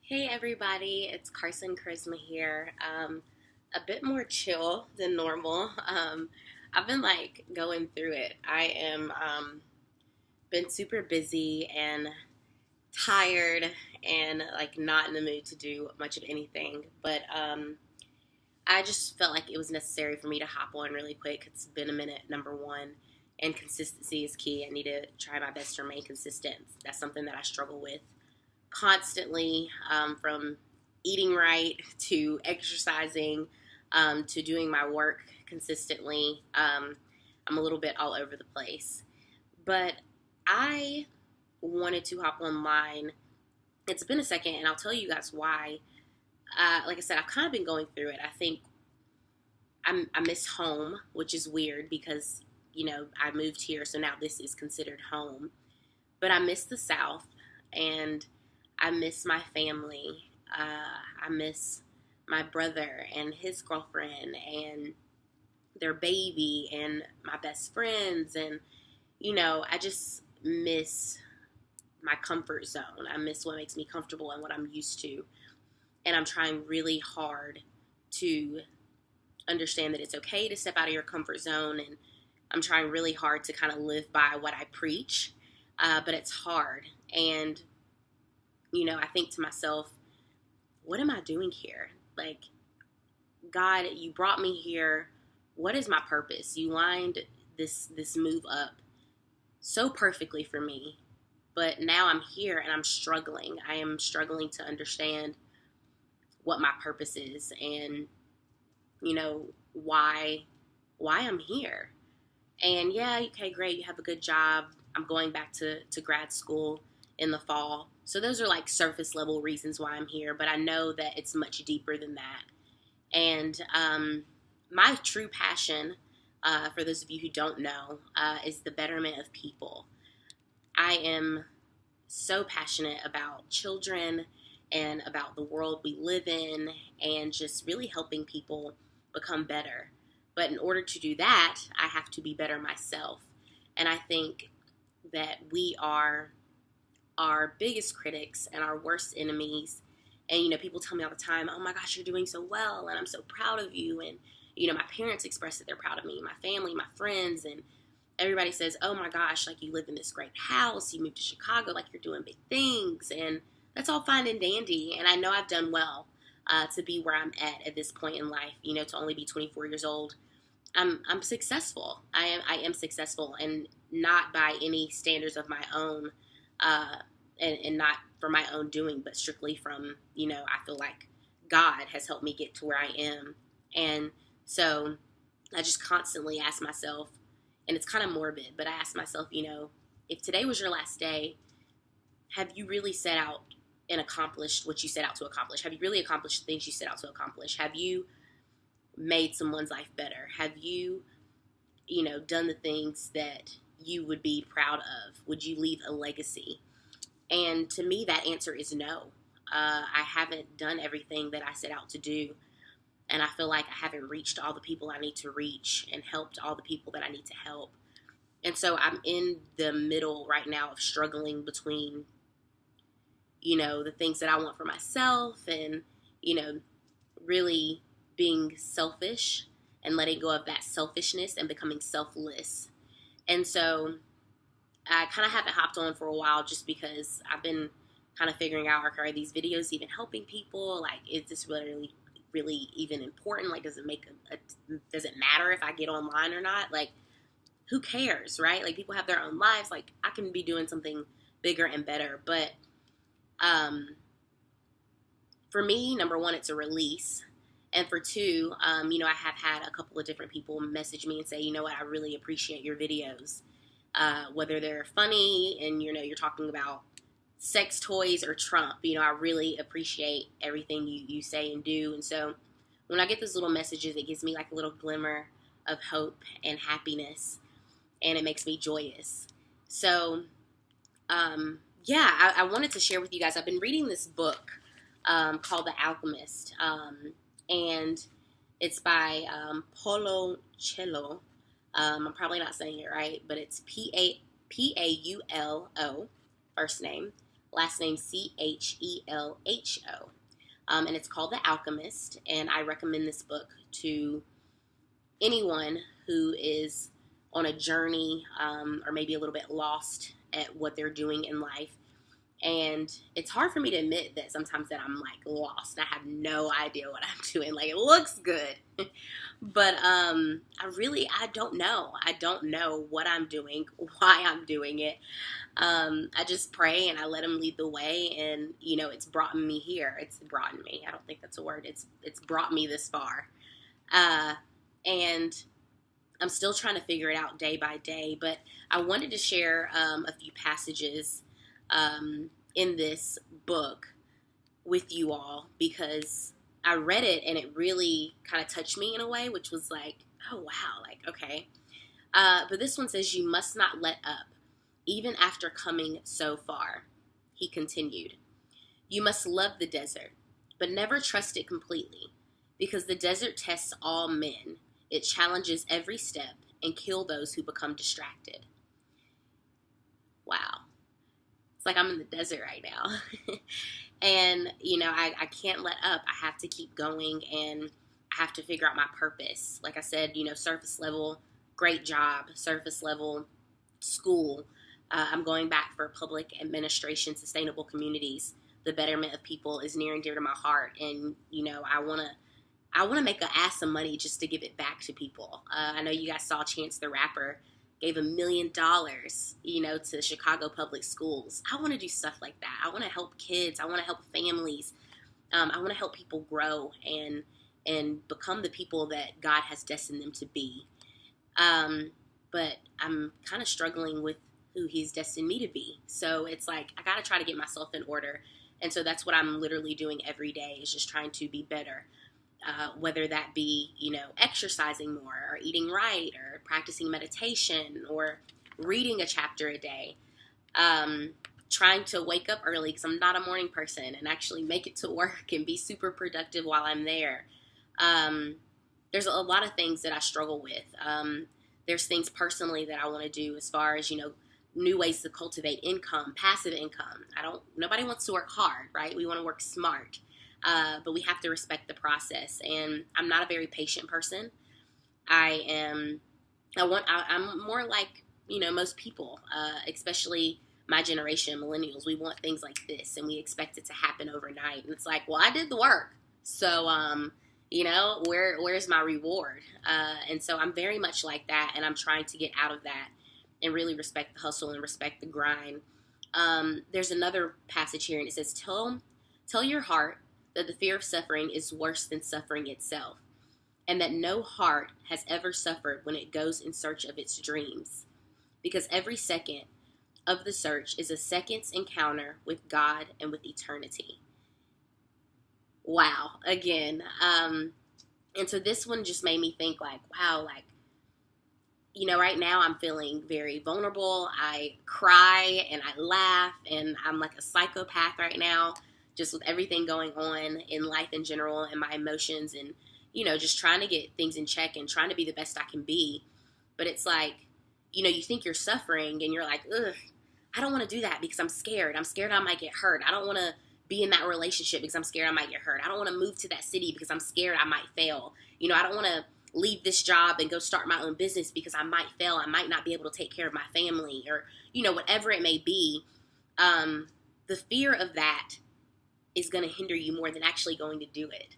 Hey everybody, it's Carson Charisma here. A bit more chill than normal. I've been going through it. I am been super busy and tired and not in the mood to do much of anything. But I just felt like it was necessary for me to hop on really quick. It's been a minute, number one, and consistency is key. I need to try my best to remain consistent. That's something that I struggle with constantly, from eating right to exercising, to doing my work consistently. I'm a little bit all over the place. But I wanted to hop online. It's been a second, and I'll tell you guys why. Like I said, I've kind of been going through it. I think I miss home, which is weird because, I moved here, so now this is considered home. But I miss the South, and I miss my family. I miss my brother and his girlfriend and their baby and my best friends. And, I just miss my comfort zone. I miss what makes me comfortable and what I'm used to. And I'm trying really hard to understand that it's okay to step out of your comfort zone. And I'm trying really hard to kind of live by what I preach. But it's hard. And I think to myself, what am I doing here? Like, God, you brought me here. What is my purpose? You lined this move up so perfectly for me. But now I'm here and I'm struggling. I am struggling to understand what my purpose is and, why I'm here. And yeah, okay, great. You have a good job. I'm going back to grad school in the fall. So those are surface level reasons why I'm here, but I know that it's much deeper than that. And my true passion, for those of you who don't know, is the betterment of people. I am so passionate about children and about the world we live in and just really helping people become better. But in order to do that, I have to be better myself. And I think that we are our biggest critics and our worst enemies. And, people tell me all the time, oh my gosh, you're doing so well, and I'm so proud of you. And, my parents express that they're proud of me, my family, my friends, and everybody says, oh my gosh, you live in this great house, you moved to Chicago, you're doing big things. And that's all fine and dandy. And I know I've done well to be where I'm at this point in life, to only be 24 years old. I'm successful. I am successful, and not by any standards of my own, and not for my own doing, but strictly from, I feel like God has helped me get to where I am. And so I just constantly ask myself, and it's kind of morbid, but I ask myself, if today was your last day, have you really set out and accomplished what you set out to accomplish? Have you really accomplished the things you set out to accomplish? Have you made someone's life better? Have you, done the things that you would be proud of? Would you leave a legacy? And to me, that answer is no. I haven't done everything that I set out to do. And I feel like I haven't reached all the people I need to reach and helped all the people that I need to help. And so I'm in the middle right now of struggling between, the things that I want for myself and, really being selfish and letting go of that selfishness and becoming selfless. And so I kind of haven't hopped on for a while just because I've been kind of figuring out, are these videos even helping people? Is this really even important? Does does it matter if I get online or not? Who cares, right? People have their own lives. I can be doing something bigger and better. But for me, number one, it's a release. And for two, I have had a couple of different people message me and say, you know what, I really appreciate your videos. Whether they're funny and, you're talking about sex toys or Trump, I really appreciate everything you say and do. And so when I get those little messages, it gives me a little glimmer of hope and happiness, and it makes me joyous. So, I wanted to share with you guys, I've been reading this book called The Alchemist, and it's by Paulo Coelho. I'm probably not saying it right, but it's Paulo, first name, last name Chelho. And it's called The Alchemist, and I recommend this book to anyone who is on a journey or maybe a little bit lost at what they're doing in life. And it's hard for me to admit that sometimes that I'm like lost. I have no idea what I'm doing. Like, it looks good. But I don't know. I don't know what I'm doing, why I'm doing it. I just pray and I let him lead the way, and it's brought me here. It's brought me. I don't think that's a word. It's brought me this far. And I'm still trying to figure it out day by day, but I wanted to share a few passages in this book with you all because I read it and it really kind of touched me in a way, which was like, oh wow, like, okay. But this one says, "You must not let up, even after coming so far," he continued. "You must love the desert, but never trust it completely, because the desert tests all men. It challenges every step and kills those who become distracted." Wow. It's like I'm in the desert right now. And, I can't let up. I have to keep going, and I have to figure out my purpose. Like I said, surface level, great job, surface level, school. I'm going back for public administration, sustainable communities. The betterment of people is near and dear to my heart. And, I want to make an ass of money just to give it back to people. I know you guys saw Chance the Rapper gave $1 million, to Chicago public schools. I want to do stuff like that. I want to help kids. I want to help families. I want to help people grow and become the people that God has destined them to be. But I'm kind of struggling with who He's destined me to be. So it's like I got to try to get myself in order. And so that's what I'm literally doing every day, is just trying to be better. Whether that be, exercising more or eating right or practicing meditation or reading a chapter a day. Trying to wake up early because I'm not a morning person and actually make it to work and be super productive while I'm there. There's a lot of things that I struggle with. There's things personally that I want to do as far as, new ways to cultivate income, passive income. Nobody wants to work hard, right? We want to work smart. But we have to respect the process. And I'm not a very patient person. I'm more like, most people, especially my generation, millennials. We want things like this and we expect it to happen overnight. And it's like, well, I did the work. So, where's my reward? And so I'm very much like that. And I'm trying to get out of that and really respect the hustle and respect the grind. There's another passage here and it says, tell your heart that the fear of suffering is worse than suffering itself, and that no heart has ever suffered when it goes in search of its dreams, because every second of the search is a second's encounter with God and with eternity. Wow. Again. And so this one just made me think like, wow, like, right now I'm feeling very vulnerable. I cry and I laugh and I'm like a psychopath right now, just with everything going on in life in general and my emotions and, just trying to get things in check and trying to be the best I can be. But it's like, you think you're suffering and you're like, ugh, I don't want to do that because I'm scared. I'm scared I might get hurt. I don't want to be in that relationship because I'm scared I might get hurt. I don't want to move to that city because I'm scared I might fail. I don't want to leave this job and go start my own business because I might fail. I might not be able to take care of my family or, whatever it may be. The fear of that is going to hinder you more than actually going to do it.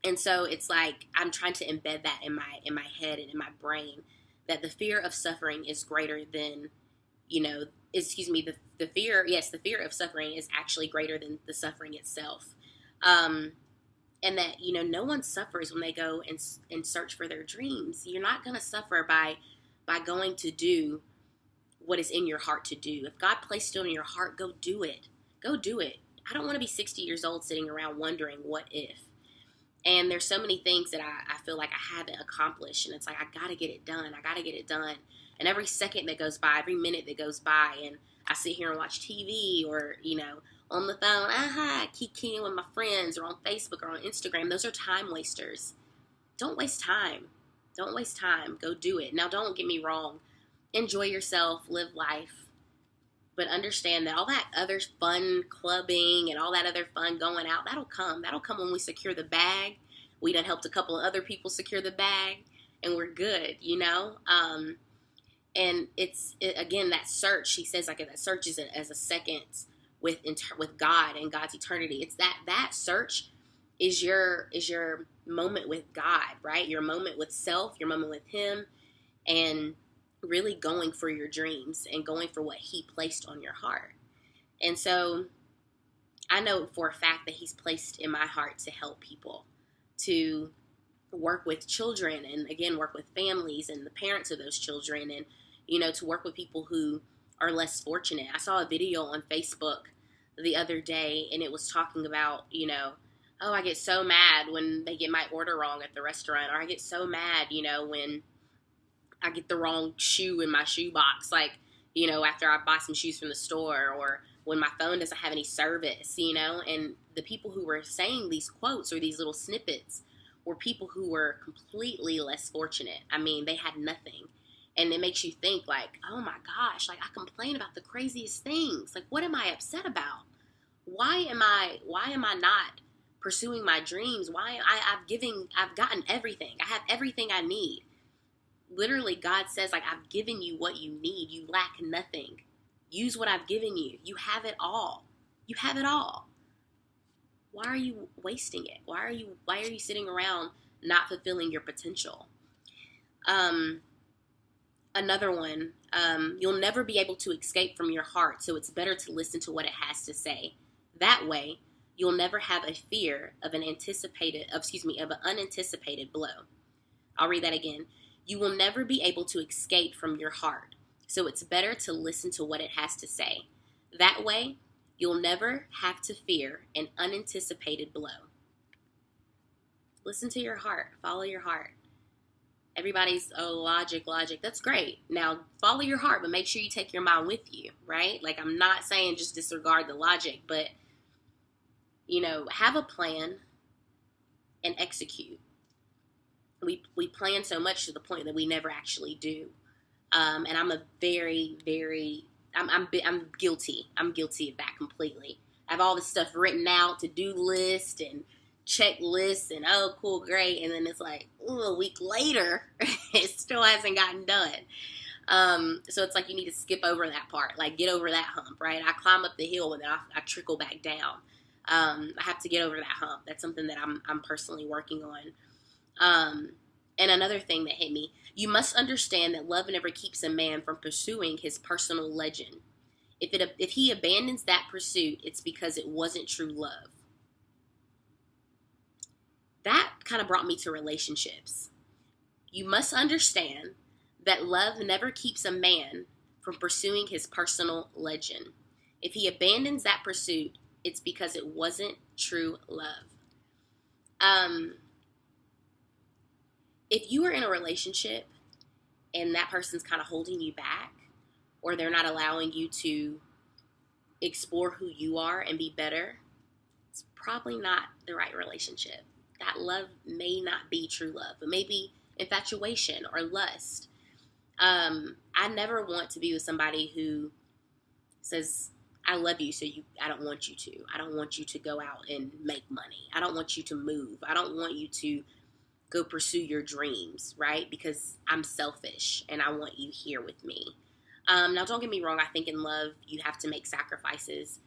And so it's like I'm trying to embed that in my head and in my brain, that the fear of suffering is greater than, the fear of suffering is actually greater than the suffering itself. And that, no one suffers when they go and search for their dreams. You're not going to suffer by going to do what is in your heart to do. If God placed it in your heart, go do it. Go do it. I don't want to be 60 years old sitting around wondering what if. And there's so many things that I feel like I haven't accomplished. And it's like, I got to get it done. I got to get it done. And every second that goes by, every minute that goes by, and I sit here and watch TV or, on the phone, kikiing with my friends or on Facebook or on Instagram, those are time wasters. Don't waste time. Don't waste time. Go do it. Now, don't get me wrong. Enjoy yourself. Live life. But understand that all that other fun clubbing and all that other fun going out, that'll come. That'll come when we secure the bag. We done helped a couple of other people secure the bag, and we're good, you know? And again, that search, he says, like, that search is as a second with God and God's eternity. It's that search is your moment with God, right? Your moment with self, your moment with him, and really going for your dreams and going for what he placed on your heart. And so I know for a fact that he's placed in my heart to help people, to work with children, and again, work with families and the parents of those children, and, you know, to work with people who are less fortunate. I saw a video on Facebook the other day, and it was talking about, you know, oh, I get so mad when they get my order wrong at the restaurant, or I get so mad, you know, when I get the wrong shoe in my shoe box, like, you know, after I buy some shoes from the store, or when my phone doesn't have any service, you know. And the people who were saying these quotes or these little snippets were people who were completely less fortunate. I mean, they had nothing. And it makes you think, like, oh my gosh, like, I complain about the craziest things. Like, what am I upset about? Why am I not pursuing my dreams? I've gotten everything. I have everything I need. Literally, God says, like, I've given you what you need. You lack nothing. Use what I've given you. You have it all. You have it all. Why are you wasting it? Why are you sitting around not fulfilling your potential? Another one, you'll never be able to escape from your heart, so it's better to listen to what it has to say. That way, you'll never have a fear of an unanticipated blow. I'll read that again. You will never be able to escape from your heart, so it's better to listen to what it has to say. That way, you'll never have to fear an unanticipated blow. Listen to your heart. Follow your heart. Everybody's, logic. That's great. Now, follow your heart, but make sure you take your mind with you, right? Like, I'm not saying just disregard the logic, but, you know, have a plan and execute. We plan so much to the point that we never actually do. And I'm a very, very, I'm guilty. I'm guilty of that completely. I have all this stuff written out, to-do list and checklists, and oh, cool, great. And then it's like, ooh, a week later, it still hasn't gotten done. So it's like you need to skip over that part, like get over that hump, right? I climb up the hill and then I trickle back down. I have to get over that hump. That's something that I'm personally working on. And another thing that hit me, you must understand that love never keeps a man from pursuing his personal legend. If he abandons that pursuit, it's because it wasn't true love. That kind of brought me to relationships. You must understand that love never keeps a man from pursuing his personal legend. If he abandons that pursuit, it's because it wasn't true love. If you are in a relationship and that person's kind of holding you back, or they're not allowing you to explore who you are and be better, it's probably not the right relationship. That love may not be true love, but maybe infatuation or lust. I never want to be with somebody who says, I love you, so I don't want you to. I don't want you to go out and make money. I don't want you to move. I don't want you to go pursue your dreams, right? Because I'm selfish and I want you here with me. Now, don't get me wrong. I think in love, you have to make sacrifices.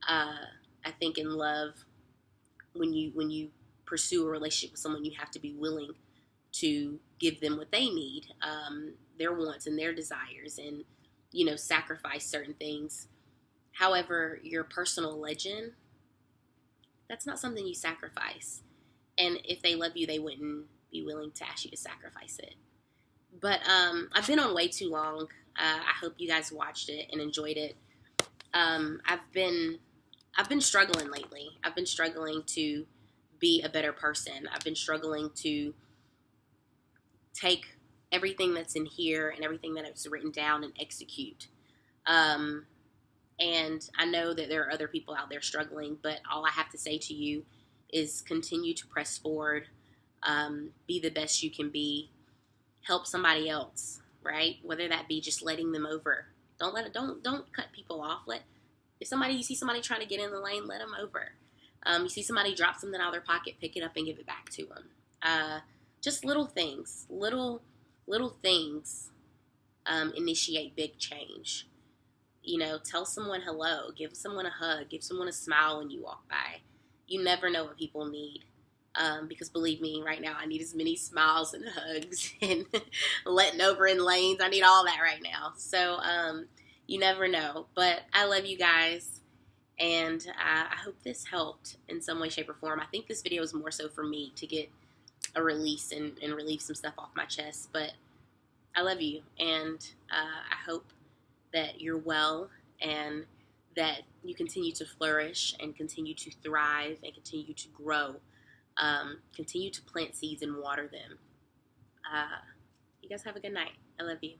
I think in love, when you pursue a relationship with someone, you have to be willing to give them what they need, their wants and their desires, and, you know, sacrifice certain things. However, your personal legend, that's not something you sacrifice. And if they love you, they wouldn't be willing to ask you to sacrifice it. But I've been on way too long. I hope you guys watched it and enjoyed it. I've been struggling lately. I've been struggling to be a better person. I've been struggling to take everything that's in here and everything that is written down and execute. And I know that there are other people out there struggling, but all I have to say to you is continue to press forward, be the best you can be, help somebody else, right? Whether that be just letting them over Don't cut people off. If you see somebody trying to get in the lane, let them over. You see somebody drop something out of their pocket, pick it up and give it back to them. Just little things, little things initiate big change. Tell someone hello, give someone a hug, give someone a smile when you walk by. You never know what people need. Because believe me, right now I need as many smiles and hugs and letting over in lanes. I need all that right now. So you never know. But I love you guys, and I hope this helped in some way, shape, or form. I think this video is more so for me to get a release and relieve some stuff off my chest. But I love you, and I hope that you're well and that you continue to flourish and continue to thrive and continue to grow. Continue to plant seeds and water them. You guys have a good night. I love you.